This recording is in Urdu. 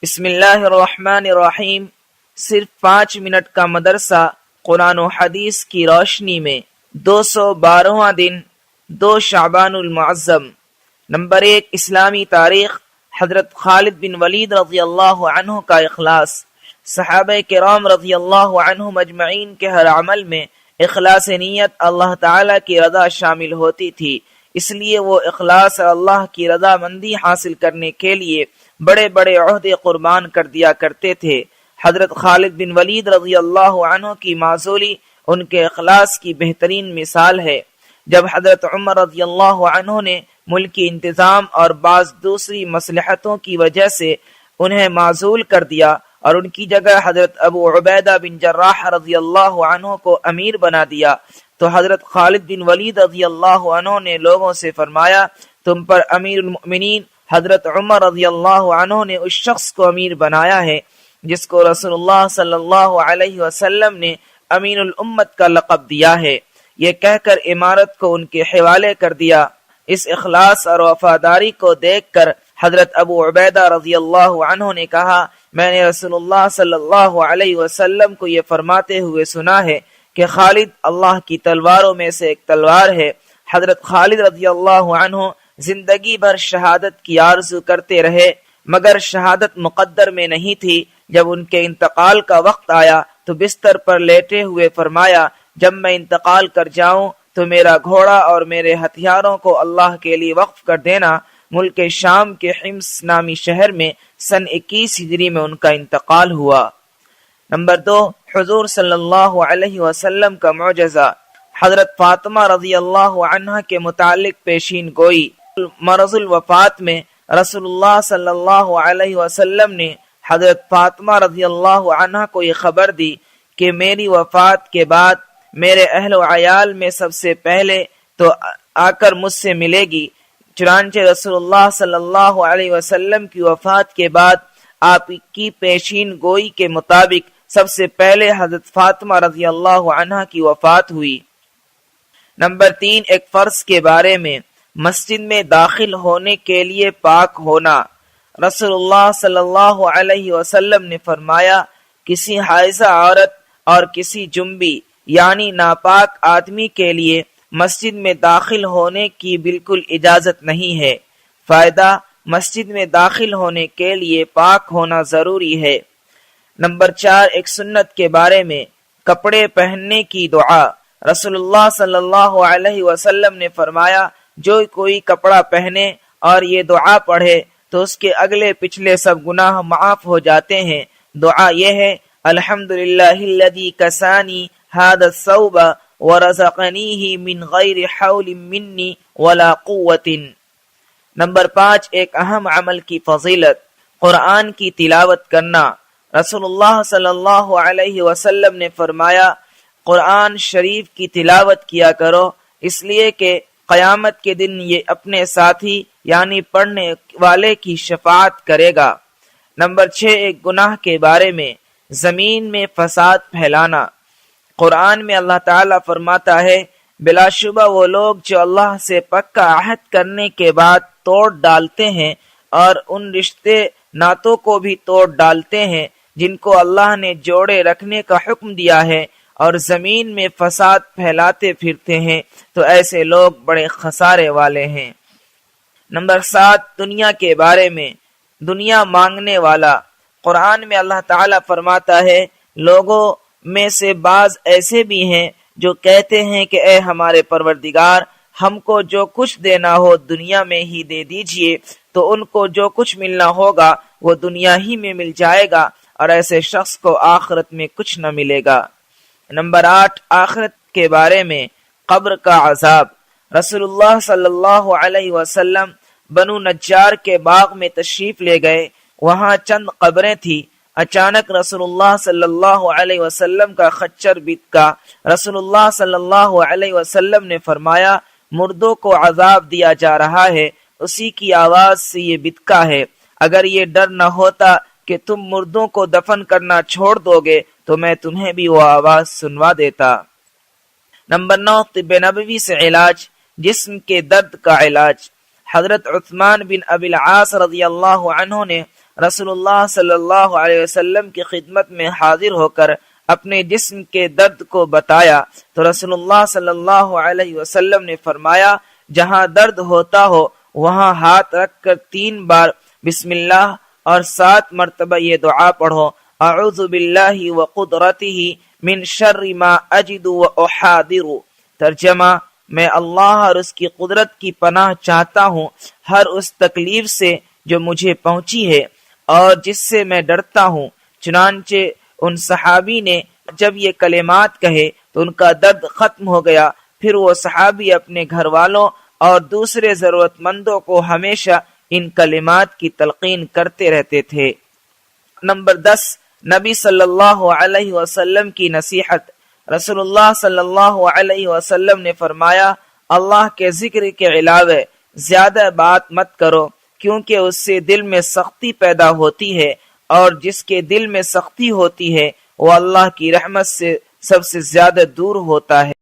بسم اللہ الرحمن الرحیم۔ صرف 5 منٹ کا مدرسہ قرآن و حدیث کی روشنی میں 212واں دن 2 شعبان المعظم۔ نمبر 1، اسلامی تاریخ۔ حضرت خالد بن ولید رضی اللہ عنہ کا اخلاص۔ صحابہ کرام رضی اللہ عنہم اجمعین کے ہر عمل میں اخلاص نیت اللہ تعالی کی رضا شامل ہوتی تھی، اس لیے وہ اخلاص اور اللہ کی رضا مندی حاصل کرنے کے لیے بڑے بڑے عہدے قربان کر دیا کرتے تھے۔ حضرت خالد بن ولید رضی اللہ عنہ کی معزولی ان کے اخلاص کی بہترین مثال ہے۔ جب حضرت عمر رضی اللہ عنہ نے ملکی انتظام اور بعض دوسری مصلحتوں کی وجہ سے انہیں معزول کر دیا اور ان کی جگہ حضرت ابو عبیدہ بن جراح رضی اللہ عنہ کو امیر بنا دیا، تو حضرت خالد بن ولید رضی اللہ عنہ نے لوگوں سے فرمایا، تم پر امیر المؤمنین حضرت عمر رضی اللہ عنہ نے اس شخص کو امیر بنایا ہے جس کو رسول اللہ صلی اللہ علیہ وسلم نے امین الامت کا لقب دیا ہے۔ یہ کہہ کر امارت کو ان کے حوالے کر دیا۔ اس اخلاص اور وفاداری کو دیکھ کر حضرت ابو عبیدہ رضی اللہ عنہ نے کہا، میں نے رسول اللہ صلی اللہ علیہ وسلم کو یہ فرماتے ہوئے سنا ہے کہ خالد اللہ کی تلواروں میں سے ایک تلوار ہے۔ حضرت خالد رضی اللہ عنہ زندگی بھر شہادت کی آرزو کرتے رہے، مگر شہادت مقدر میں نہیں تھی۔ جب ان کے انتقال کا وقت آیا تو بستر پر لیٹے ہوئے فرمایا، جب میں انتقال کر جاؤں تو میرا گھوڑا اور میرے ہتھیاروں کو اللہ کے لیے وقف کر دینا۔ ملک شام کے حمص نامی شہر میں سن 21 ہجری میں ان کا انتقال ہوا۔ نمبر 2، حضور صلی اللہ علیہ وسلم کا معجزہ۔ حضرت فاطمہ رضی اللہ عنہ کے متعلق پیشین گوئی۔ مرض الوفات میں رسول اللہ صلی اللہ علیہ وسلم نے حضرت فاطمہ رضی اللہ عنہ کو یہ خبر دی کہ میری وفات کے بعد میرے اہل و عیال میں سب سے پہلے تو آ کر مجھ سے ملے گی۔ چنانچہ رسول اللہ صلی اللہ علیہ وسلم کی وفات کے بعد آپ کی پیشین گوئی کے مطابق سب سے پہلے حضرت فاطمہ رضی اللہ عنہ کی وفات ہوئی۔ نمبر 3، ایک فرض کے بارے میں۔ مسجد میں داخل ہونے کے لیے پاک ہونا۔ رسول اللہ صلی اللہ علیہ وسلم نے فرمایا، کسی حائضہ عورت اور کسی جنبی یعنی ناپاک آدمی کے لیے مسجد میں داخل ہونے کی بالکل اجازت نہیں ہے۔ فائدہ، مسجد میں داخل ہونے کے لیے پاک ہونا ضروری ہے۔ نمبر 4، ایک سنت کے بارے میں۔ کپڑے پہننے کی دعا۔ رسول اللہ صلی اللہ علیہ وسلم نے فرمایا، جو کوئی کپڑا پہنے اور یہ دعا پڑھے تو اس کے اگلے پچھلے سب گناہ معاف ہو جاتے ہیں۔ دعا یہ ہے، الحمدللہ الذی کسانی ھذا الثوب ورزقنیہ من غیر حول منی ولا قوت۔ نمبر 5، ایک اہم عمل کی فضیلت۔ قرآن کی تلاوت کرنا۔ رسول اللہ صلی اللہ علیہ وسلم نے فرمایا، قرآن شریف کی تلاوت کیا کرو، اس لیے کہ قیامت کے دن یہ اپنے ساتھی یعنی پڑھنے والے کی شفاعت کرے گا۔ نمبر 6، ایک گناہ کے بارے میں۔ زمین میں فساد پھیلانا۔ قرآن میں اللہ تعالیٰ فرماتا ہے، بلا شبہ وہ لوگ جو اللہ سے پکا عہد کرنے کے بعد توڑ ڈالتے ہیں اور ان رشتے ناتوں کو بھی توڑ ڈالتے ہیں جن کو اللہ نے جوڑے رکھنے کا حکم دیا ہے اور زمین میں فساد پھیلاتے پھرتے ہیں، تو ایسے لوگ بڑے خسارے والے ہیں۔ نمبر 7، دنیا کے بارے میں۔ دنیا مانگنے والا۔ قرآن میں اللہ تعالیٰ فرماتا ہے، لوگوں میں سے بعض ایسے بھی ہیں جو کہتے ہیں کہ اے ہمارے پروردگار، ہم کو جو کچھ دینا ہو دنیا میں ہی دے دیجئے، تو ان کو جو کچھ ملنا ہوگا وہ دنیا ہی میں مل جائے گا اور ایسے شخص کو آخرت میں کچھ نہ ملے گا۔ نمبر 8، آخرت کے بارے میں۔ قبر کا عذاب۔ رسول اللہ صلی اللہ علیہ وسلم بنو نجار کے باغ میں تشریف لے گئے، وہاں چند قبریں تھیں۔ اچانک رسول اللہ صلی اللہ علیہ وسلم کا خچر بتکا۔ رسول اللہ صلی اللہ علیہ وسلم نے فرمایا، مردوں کو عذاب دیا جا رہا ہے، اسی کی آواز سے یہ بتکا ہے۔ اگر یہ ڈر نہ ہوتا کہ تم مردوں کو دفن کرنا چھوڑ دو گے تو میں تمہیں بھی وہ آواز سنوا دیتا۔ نمبر 9، طب نبوی سے علاج۔ جسم کے درد کا علاج۔ حضرت عثمان بن ابی العاص رضی اللہ عنہ نے رسول اللہ صلی اللہ علیہ وسلم کی خدمت میں حاضر ہو کر اپنے جسم کے درد کو بتایا تو رسول اللہ صلی اللہ علیہ وسلم نے فرمایا جہاں درد ہوتا ہو وہاں ہاتھ رکھ کر 3 بار بسم اللہ اور 7 مرتبہ یہ دعا پڑھو اعوذ باللہ وقدرتہ من شر ما اجد واحاذر۔ ترجمہ میں اللہ اور اس کی قدرت کی پناہ چاہتا ہوں ہر اس تکلیف سے جو مجھے پہنچی ہے اور جس سے میں ڈرتا ہوں۔ چنانچہ ان صحابی نے جب یہ کلمات کہے تو ان کا درد ختم ہو گیا۔ پھر وہ صحابی اپنے گھر والوں اور دوسرے ضرورت مندوں کو ہمیشہ ان کلمات کی تلقین کرتے رہتے تھے۔ نمبر 10، نبی صلی اللہ علیہ وسلم کی نصیحت۔ رسول اللہ صلی اللہ علیہ وسلم نے فرمایا اللہ کے ذکر کے علاوہ زیادہ بات مت کرو کیونکہ اس سے دل میں سختی پیدا ہوتی ہے اور جس کے دل میں سختی ہوتی ہے وہ اللہ کی رحمت سے سب سے زیادہ دور ہوتا ہے۔